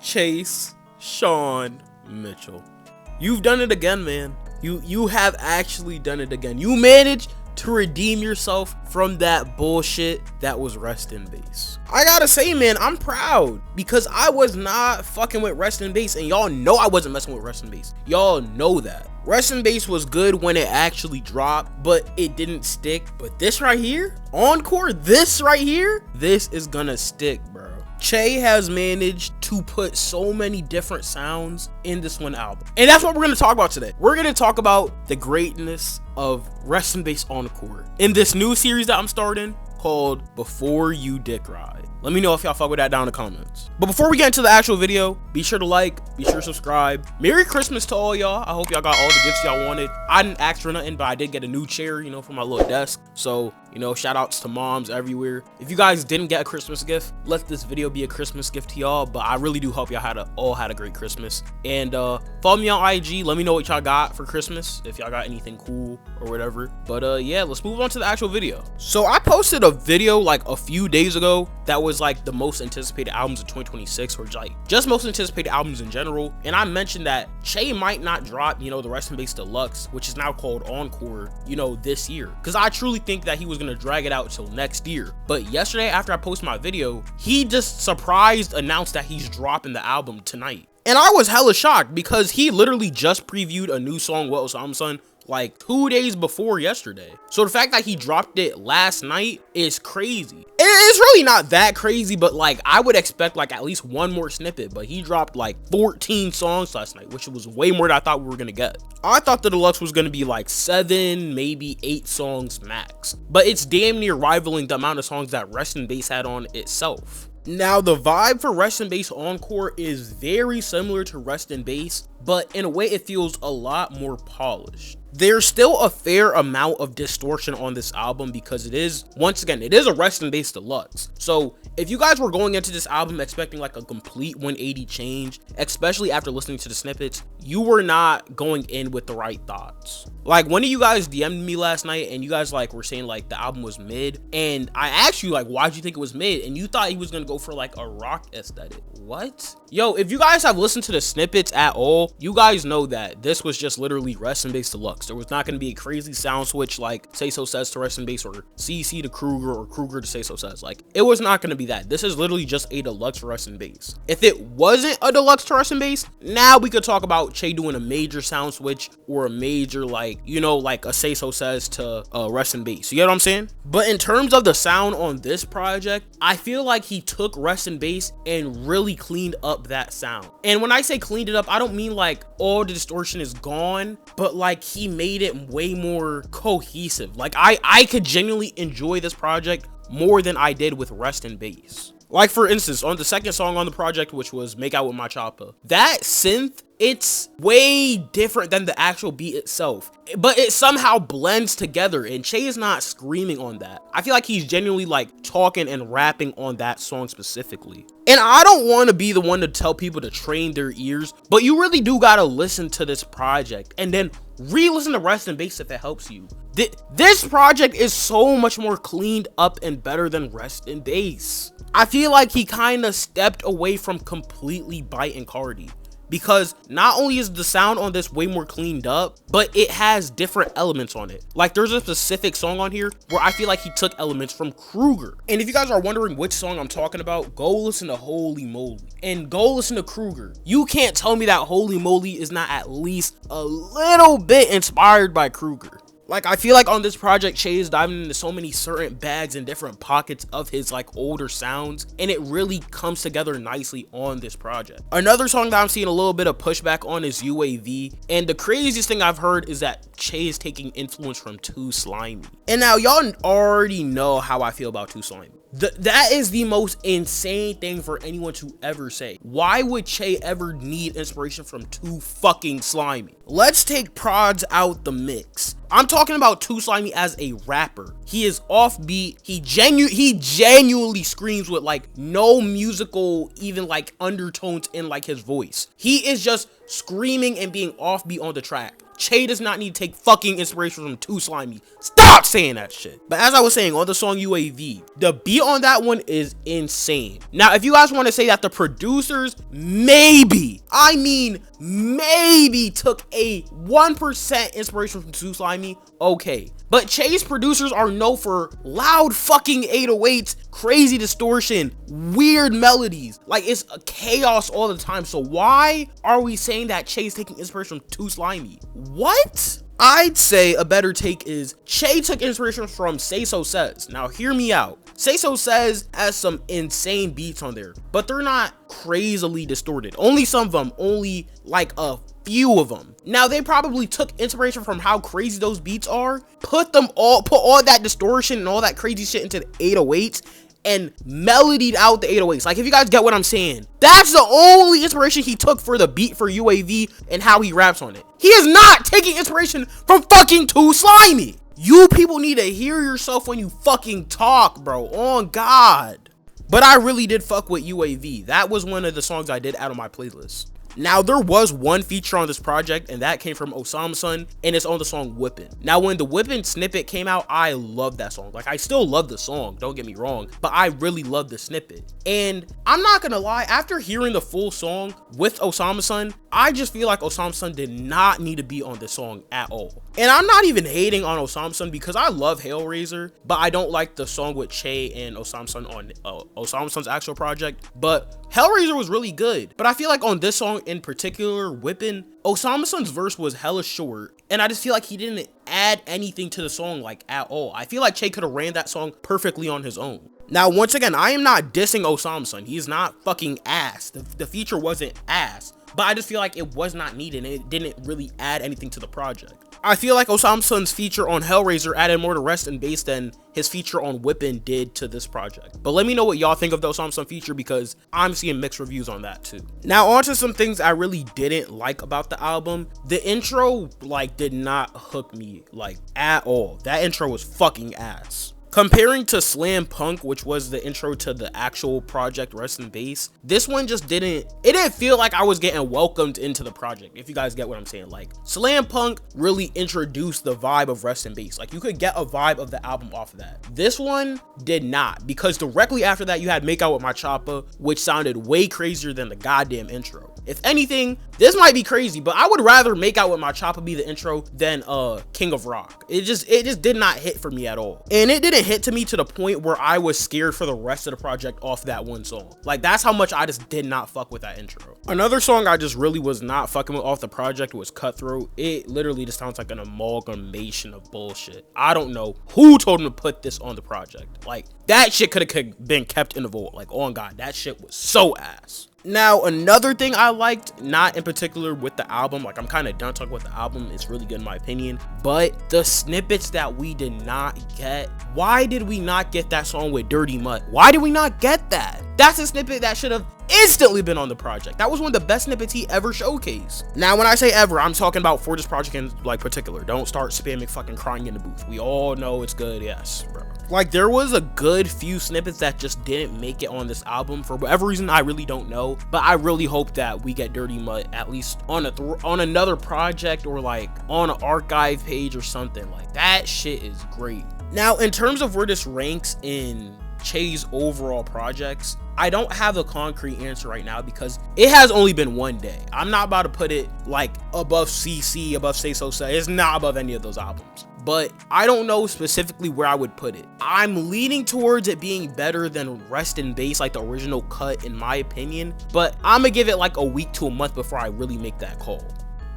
Chase Sean Mitchell. You've done it again, man. You have actually done it again. You managed to redeem yourself from that bullshit that was Rest in Bass. I gotta say, man, I'm proud because I was not fucking with Rest in Bass, and y'all know I wasn't messing with Rest in Bass. Y'all know that. Rest in Bass was good when it actually dropped, but it didn't stick. But this right here, Encore, this right here, this is gonna stick, bro. Che has managed to put so many different sounds in this one album. And that's what we're going to talk about today. We're going to talk about the greatness of Rest in Bass Encore in this new series that I'm starting called Before You Dick Ride. Let me know if y'all fuck with that down in the comments. But before we get into the actual video, be sure to like, be sure to subscribe. Merry Christmas to all y'all. I hope y'all got all the gifts y'all wanted. I didn't ask for nothing, but I did get a new chair, you know, for my little desk. So, you know, shout outs to moms everywhere. If you guys didn't get a Christmas gift, let this video be a Christmas gift to y'all. But I really do hope y'all all had a great Christmas. And follow me on IG. Let me know what y'all got for Christmas, if y'all got anything cool or whatever. But yeah, let's move on to the actual video. So I posted a video like a few days ago that was like the most anticipated albums of 2026, or just most anticipated albums in general. And I mentioned that Che might not drop, you know, the Rest in Bass Deluxe, which is now called Encore, you know, this year, because I truly think that he was gonna drag it out until next year. But yesterday, after I posted my video, he just surprised announced that he's dropping the album tonight. And I was hella shocked because he literally just previewed a new song, What Was I'm Son, like 2 days before yesterday. So the fact that he dropped it last night is crazy. It's really not that crazy, but like I would expect like at least one more snippet, but he dropped like 14 songs last night, which was way more than I thought we were gonna get. I thought the deluxe was gonna be like 7, maybe 8 songs max, but it's damn near rivaling the amount of songs that Rest in Bass had on itself. Now, the vibe for Rest in Bass Encore is very similar to Rest in Bass, but in a way it feels a lot more polished. There's still a fair amount of distortion on this album because it is, once again, it is a Rest in Bass Deluxe. So if you guys were going into this album expecting like a complete 180 change, especially after listening to the snippets, you were not going in with the right thoughts. Like one of you guys DM'd me last night and you guys like were saying like the album was mid, and I asked you like, why'd you think it was mid? And you thought he was gonna go for like a rock aesthetic. What? Yo, if you guys have listened to the snippets at all, you guys know that this was just literally Rest in Bass Deluxe. There was not going to be a crazy sound switch like Say So Says to Rest in Bass, or CC to Kruger, or Kruger to Say So Says. Like, it was not going to be that. This is literally just a deluxe for Rest in Bass. If it wasn't a deluxe to Rest in Bass, now we could talk about Che doing a major sound switch or a major, like, you know, like a Say So Says to Rest in Bass. You get what I'm saying? But in terms of the sound on this project, I feel like he took Rest in Bass and really cleaned up that sound. And when I say cleaned it up, I don't mean like all the distortion is gone, but like he made it way more cohesive. Like I could genuinely enjoy this project more than I did with Rest in Bass. Like for instance, on the second song on the project, which was Make Out With My Choppa, that synth, it's way different than the actual beat itself, but it somehow blends together, and Che is not screaming on that. I feel like he's genuinely like talking and rapping on that song specifically. And I don't want to be the one to tell people to train their ears, but you really do gotta listen to this project and then re-listen to Rest in Bass if it helps you. This project is so much more cleaned up and better than Rest in Bass. I feel like he kind of stepped away from completely biting Cardi, because not only is the sound on this way more cleaned up, but it has different elements on it. Like there's a specific song on here where I feel like he took elements from Kruger. And if you guys are wondering which song I'm talking about, go listen to Holy Moly and go listen to Kruger. You can't tell me that Holy Moly is not at least a little bit inspired by Kruger. Like, I feel like on this project, Che is diving into so many certain bags and different pockets of his like older sounds, and it really comes together nicely on this project. Another song that I'm seeing a little bit of pushback on is UAV, and the craziest thing I've heard is that Che is taking influence from Too Slimy. And now y'all already know how I feel about Too Slimy. That is the most insane thing for anyone to ever say. Why would Che ever need inspiration from Too fucking Slimy? Let's take prods out the mix. I'm talking about Too Slimy as a rapper. He is offbeat. He genuinely screams with like no musical, even like undertones in like his voice. He is just screaming and being offbeat on the track. Che does not need to take fucking inspiration from Too Slimy. Stop saying that shit. But as I was saying, on the song UAV, the beat on that one is insane. Now, if you guys want to say that the producers maybe, I mean maybe, took a 1% inspiration from Too Slimy, okay. But Che's producers are known for loud fucking 808s, crazy distortion, weird melodies. Like, it's a chaos all the time. So why are we saying that Che's taking inspiration from Too Slimy? What? I'd say a better take is Che took inspiration from Say So Says. Now hear me out. Say So Says has some insane beats on there, but they're not crazily distorted. Only some of them, only like a few of them. Now they probably took inspiration from how crazy those beats are, put all that distortion and all that crazy shit into the 808s and melodied out the 808s. Like, if you guys get what I'm saying, that's the only inspiration he took for the beat for UAV and how he raps on it. He is not taking inspiration from fucking Too Slimy. You people need to hear yourself when you fucking talk, bro. On God. But I really did fuck with UAV. That was one of the songs I did add on my playlist. Now, there was one feature on this project, and that came from Osama Son, and it's on the song Whippin'. Now, when the Whippin' snippet came out, I loved that song. Like, I still love the song, don't get me wrong, but I really love the snippet. And I'm not gonna lie, after hearing the full song with Osama Son, I just feel like Osama Son did not need to be on this song at all. And I'm not even hating on Osama Son because I love Hellraiser, but I don't like the song with Che and Osama Son on Osama Son's actual project. But Hellraiser was really good. But I feel like on this song in particular, Whippin', Osama Son's verse was hella short, and I just feel like he didn't add anything to the song like at all. I feel like Che could have ran that song perfectly on his own. Now, once again, I am not dissing Osama Son. He's not fucking ass. The feature wasn't ass. But I just feel like it was not needed and it didn't really add anything to the project. I feel like Osama Son's feature on Hellraiser added more to Rest in Bass than his feature on Whippin' did to this project. But let me know what y'all think of the Osama Son feature because I'm seeing mixed reviews on that too. Now on to some things I really didn't like about the album. The intro like did not hook me like at all. That intro was fucking ass. Comparing to Slam Punk, which was the intro to the actual project Rest in Bass, this one just didn't feel like I was getting welcomed into the project, if you guys get what I'm saying. Like, Slam Punk really introduced the vibe of Rest in Bass. Like, you could get a vibe of the album off of that. This one did not, because directly after that you had Make Out With My Choppa, which sounded way crazier than the goddamn intro. If anything, this might be crazy, but I would rather Make Out With My Choppa be the intro than King of Rock. It just did not hit for me at all. And it didn't hit to me to the point where I was scared for the rest of the project off that one song. Like, that's how much I just did not fuck with that intro. Another song I just really was not fucking with off the project was Cutthroat. It literally just sounds like an amalgamation of bullshit. I don't know who told him to put this on the project. Like, that shit could have been kept in the vault. Like, on God, that shit was so ass. Now, another thing I liked, not in particular with the album, like I'm kind of done talking about the album, it's really good in my opinion, but the snippets that we did not get. Why did we not get that song with Dirty Mutt? Why did we not get that? That's a snippet that should have instantly been on the project. That was one of the best snippets he ever showcased. Now, when I say ever, I'm talking about for this project in like particular. Don't start spamming fucking crying in the booth. We all know it's good, yes, bro. Like, there was a good few snippets that just didn't make it on this album for whatever reason. I really don't know, but I really hope that we get Dirty Mutt at least on another project or like on an archive page or something. Like, that shit is great. Now, in terms of where this ranks in Che's overall projects, I don't have a concrete answer right now because it has only been one day. I'm not about to put it like above CC, above Say So Say. It's not above any of those albums. But I don't know specifically where I would put it. I'm leaning towards it being better than Rest in Bass, like the original cut in my opinion. But I'm gonna give it like a week to a month before I really make that call.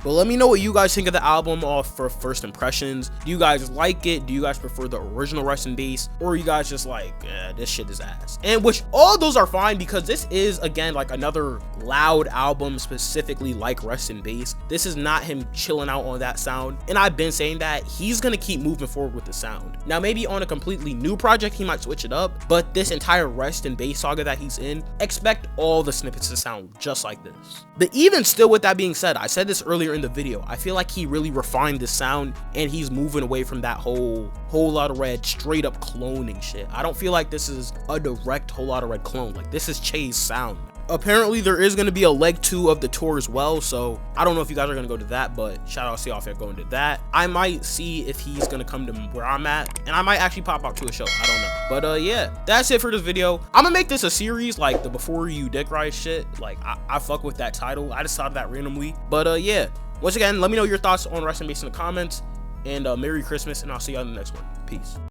But let me know what you guys think of the album off for first impressions. Do you guys like it? Do you guys prefer the original Rest in Bass? Or are you guys just like, this shit is ass? And which all those are fine because this is, again, like another loud album specifically like Rest in Bass. This is not him chilling out on that sound. And I've been saying that he's gonna keep moving forward with the sound. Now, maybe on a completely new project, he might switch it up. But this entire Rest in Bass saga that he's in, expect all the snippets to sound just like this. But even still, with that being said, I said this earlier in the video, I feel like he really refined the sound and he's moving away from that whole Lot of Red straight up cloning shit. I don't feel like this is a direct Whole Lotta Red clone. Like, this is Che's sound. apparently there is going to be a leg 2 of the tour as well, so I don't know if you guys are going to go to that, but shout out to y'all if you're going to that. I might see if he's going to come to where I'm at, and I might actually pop out to a show. I don't know, but yeah, that's it for this video. I'm gonna make this a series, like the before you dick ride shit. Like I fuck with that title. I just thought of that randomly, but yeah, once again, let me know your thoughts on wrestling based in the comments, and Merry Christmas, and I'll see y'all in the next one. Peace.